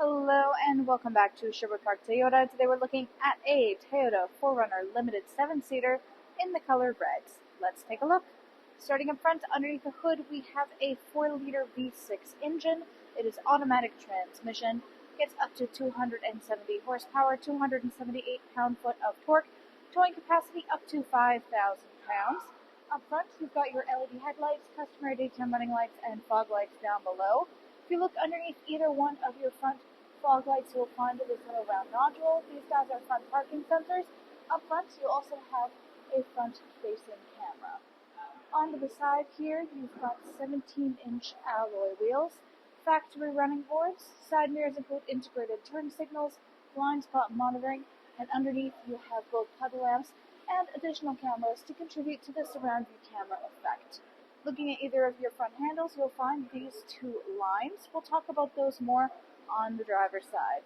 Hello and welcome back to Sherwood Park Toyota. Today we're looking at a Toyota 4Runner Limited 7-seater in the color red. Let's take a look. Starting up front, underneath the hood, we have a 4-liter V6 engine. It is automatic transmission, gets up to 270 horsepower, 278 pound-foot of torque, towing capacity up to 5,000 pounds. Up front, you've got your LED headlights, customary daytime running lights, and fog lights down below. If you look underneath either one of your front fog lights, you'll find this little round nodule. These guys are front parking sensors. Up front, you also have a front-facing camera. On the side here, you've got 17-inch alloy wheels, factory running boards. Side mirrors include integrated turn signals, blind spot monitoring, and underneath you have both puddle lamps and additional cameras to contribute to the surround view camera effect. Looking at either of your front handles, you'll find these two lines. We'll talk about those more on the driver's side.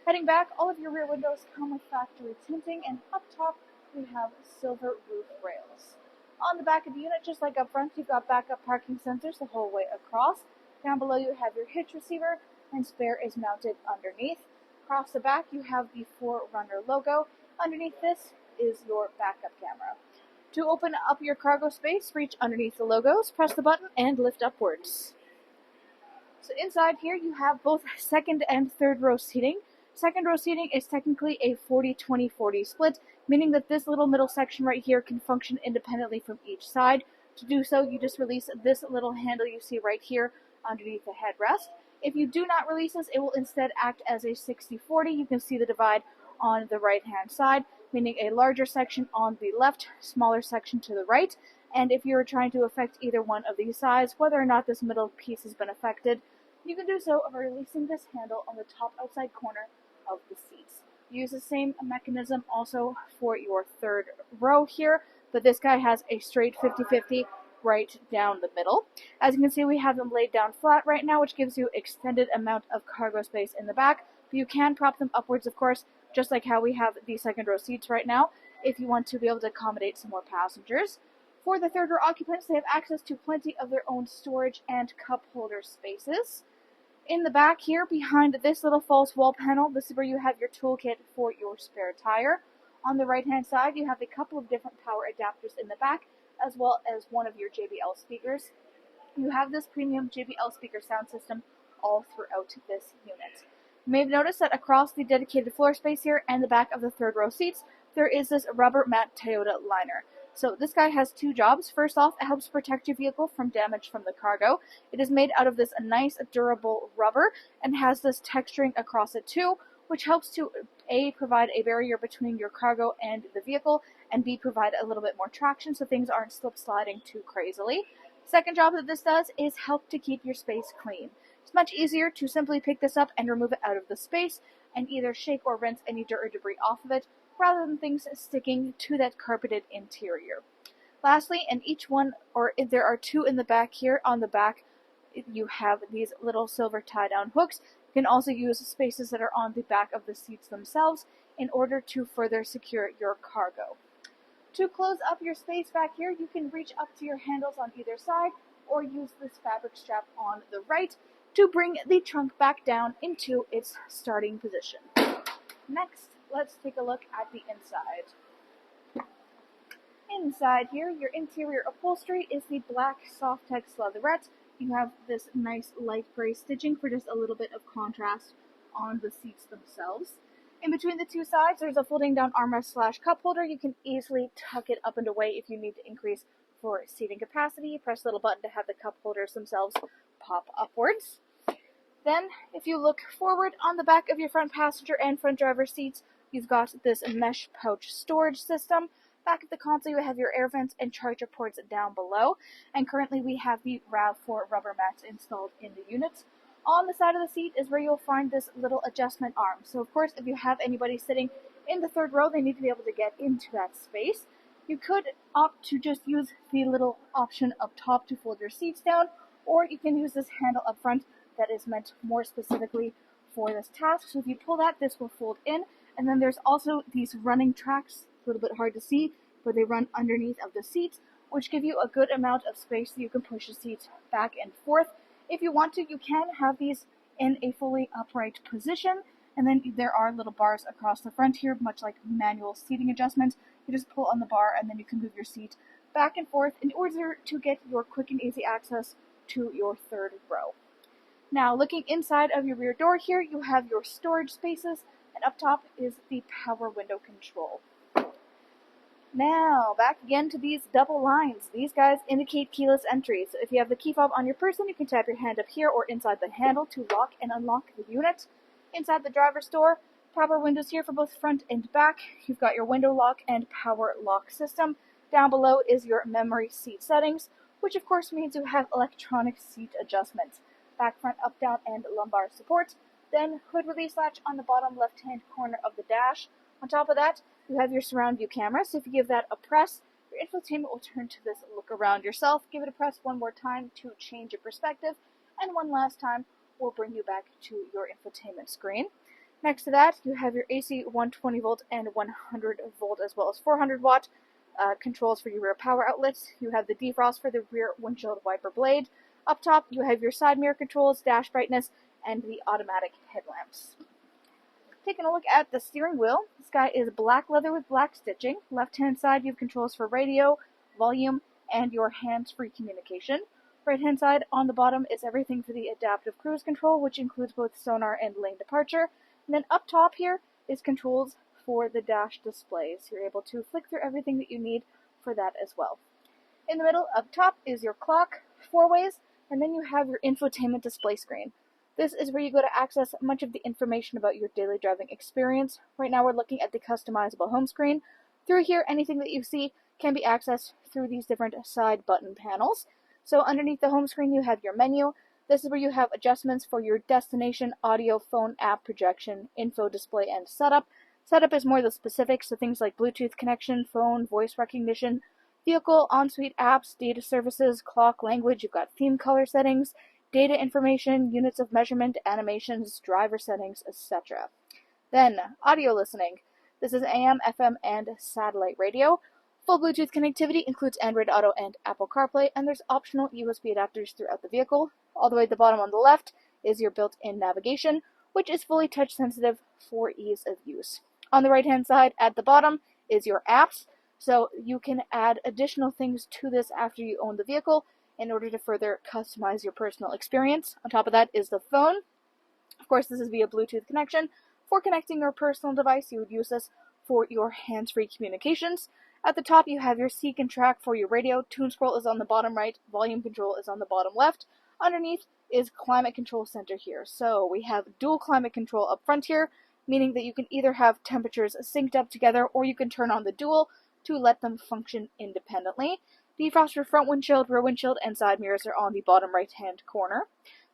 Heading back, all of your rear windows come with factory tinting, and up top we have silver roof rails. On the back of the unit, just like up front, you've got backup parking sensors the whole way across. Down below you have your hitch receiver, and spare is mounted underneath. Across the back you have the 4Runner logo. Underneath this is your backup camera. To open up your cargo space, reach underneath the logos, press the button, and lift upwards. So inside here you have both second and third row seating. Second row seating is technically a 40-20-40 split, meaning that this little middle section right here can function independently from each side. To do so, you just release this little handle you see right here underneath the headrest. If you do not release this, it will instead act as a 60-40. You can see the divide on the right-hand side, meaning a larger section on the left, smaller section to the right. And if you're trying to affect either one of these sides, whether or not this middle piece has been affected, you can do so by releasing this handle on the top outside corner of the seats. Use the same mechanism also for your third row here, but this guy has a straight 50-50 right down the middle. As you can see, we have them laid down flat right now, which gives you extended amount of cargo space in the back, but you can prop them upwards, of course, just like how we have the second row seats right now, if you want to be able to accommodate some more passengers. For the third row occupants, they have access to plenty of their own storage and cup holder spaces. In the back here, behind this little false wall panel, this is where you have your toolkit for your spare tire. On the right-hand side, you have a couple of different power adapters in the back, as well as one of your JBL speakers. You have this premium JBL speaker sound system all throughout this unit. You may have noticed that across the dedicated floor space here and the back of the third row seats, there is this rubber matte Toyota liner. So this guy has two jobs. First off, it helps protect your vehicle from damage from the cargo. It is made out of this nice durable rubber and has this texturing across it too, which helps to A, provide a barrier between your cargo and the vehicle, and B, provide a little bit more traction so things aren't slip sliding too crazily. Second job that this does is help to keep your space clean. It's much easier to simply pick this up and remove it out of the space and either shake or rinse any dirt or debris off of it, rather than things sticking to that carpeted interior. Lastly, in each one, or there are two in the back here, on the back you have these little silver tie-down hooks. You can also use spaces that are on the back of the seats themselves in order to further secure your cargo. To close up your space back here, you can reach up to your handles on either side or use this fabric strap on the right to bring the trunk back down into its starting position. Next, let's take a look at the inside. Inside here, your interior upholstery is the black Softex leatherette. You have this nice light gray stitching for just a little bit of contrast on the seats themselves. In between the two sides, there's a folding down armrest / cup holder. You can easily tuck it up and away if you need to increase for seating capacity. Press the little button to have the cup holders themselves pop upwards. Then, if you look forward, on the back of your front passenger and front driver seats, you've got this mesh pouch storage system. Back at the console, you have your air vents and charger ports down below. And currently, we have the RAV4 rubber mats installed in the unit. On the side of the seat is where you'll find this little adjustment arm. So, of course, if you have anybody sitting in the third row, they need to be able to get into that space. You could opt to just use the little option up top to fold your seats down, or you can use this handle up front that is meant more specifically for this task. So if you pull that, this will fold in. And then there's also these running tracks, a little bit hard to see, but they run underneath of the seats, which give you a good amount of space so you can push the seats back and forth. If you want to, you can have these in a fully upright position. And then there are little bars across the front here, much like manual seating adjustment. You just pull on the bar and then you can move your seat back and forth in order to get your quick and easy access to your third row. Now, looking inside of your rear door here, you have your storage spaces, and up top is the power window control. Now, back again to these double lines. These guys indicate keyless entry. So if you have the key fob on your person, you can tap your hand up here or inside the handle to lock and unlock the unit. Inside the driver's door, power windows here for both front and back. You've got your window lock and power lock system. Down below is your memory seat settings, which of course means you have electronic seat adjustments. Back, front, up, down, and lumbar support. Then hood release latch on the bottom left-hand corner of the dash. On top of that, you have your surround view camera, so if you give that a press, your infotainment will turn to this look around yourself. Give it a press one more time to change your perspective, and one last time will bring you back to your infotainment screen. Next to that, you have your AC 120 volt and 100 volt as well as 400 watt controls for your rear power outlets. You have the defrost for the rear windshield wiper blade. Up top, you have your side mirror controls, dash brightness, and the automatic headlamps. Taking a look at the steering wheel, this guy is black leather with black stitching. Left-hand side, you have controls for radio, volume, and your hands-free communication. Right-hand side, on the bottom, is everything for the adaptive cruise control, which includes both sonar and lane departure. And then up top here is controls for the dash displays. You're able to flick through everything that you need for that as well. In the middle, up top, is your clock, 4 ways, and then you have your infotainment display screen. This is where you go to access much of the information about your daily driving experience. Right now we're looking at the customizable home screen. Through here, anything that you see can be accessed through these different side button panels. So underneath the home screen you have your menu. This is where you have adjustments for your destination, audio, phone, app, projection, info, display, and setup. Setup is more the specifics, so things like Bluetooth connection, phone, voice recognition, vehicle, on-suite apps, data services, clock, language. You've got theme color settings, data information, units of measurement, animations, driver settings, etc. Then, audio listening. This is AM, FM, and satellite radio. Full Bluetooth connectivity includes Android Auto and Apple CarPlay, and there's optional USB adapters throughout the vehicle. All the way at the bottom on the left is your built-in navigation, which is fully touch-sensitive for ease of use. On the right-hand side at the bottom is your apps, so you can add additional things to this after you own the vehicle in order to further customize your personal experience. On top of that is the phone. Of course, this is via Bluetooth connection. For connecting your personal device, you would use this for your hands-free communications. At the top, you have your seek and track for your radio. Tune scroll is on the bottom right. Volume control is on the bottom left. Underneath is climate control center here. So we have dual climate control up front here, meaning that you can either have temperatures synced up together or you can turn on the dual to let them function independently. Defrost for front windshield, rear windshield, and side mirrors are on the bottom right-hand corner.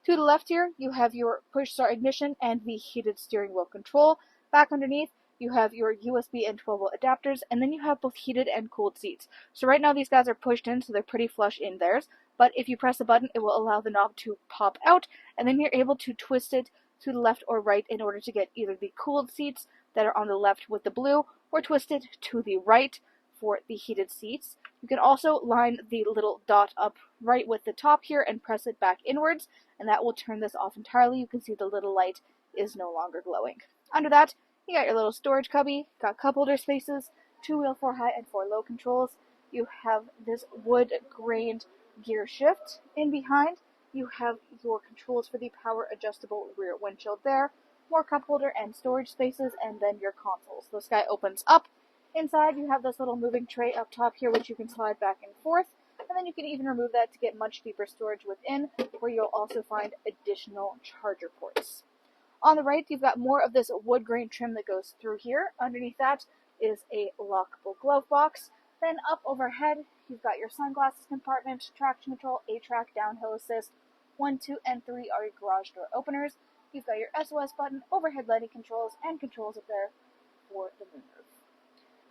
To the left here, you have your push start ignition and the heated steering wheel control. Back underneath, you have your USB and 12-volt adapters, and then you have both heated and cooled seats. So right now these guys are pushed in, so they're pretty flush in theirs, but if you press a button, it will allow the knob to pop out, and then you're able to twist it to the left or right in order to get either the cooled seats that are on the left with the blue, or twist it to the right for the heated seats. You can also line the little dot up right with the top here and press it back inwards, and that will turn this off entirely. You can see the little light is no longer glowing. Under that, you got your little storage cubby, got cup holder spaces, 2-wheel 4-high and 4-low controls. You have this wood-grained gear shift. In behind, you have your controls for the power adjustable rear windshield there, more cup holder and storage spaces, and then your consoles. This guy opens up. Inside, you have this little moving tray up top here, which you can slide back and forth, and then you can even remove that to get much deeper storage within, where you'll also find additional charger ports. On the right, you've got more of this wood grain trim that goes through here. Underneath that is a lockable glove box. Then up overhead, you've got your sunglasses compartment, traction control, A-track, downhill assist. 1, 2, and 3 are your garage door openers. You've got your SOS button, overhead lighting controls, and controls up there for the moonroof.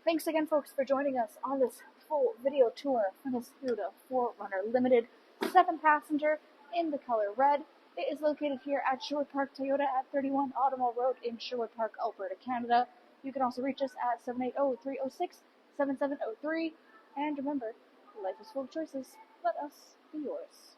Thanks again, folks, for joining us on this full video tour for this Toyota 4Runner Limited 7-passenger in the color red. It is located here at Sherwood Park Toyota at 31 Automall Road in Sherwood Park, Alberta, Canada. You can also reach us at 780-306-7703. And remember, life is full of choices. Let us be yours.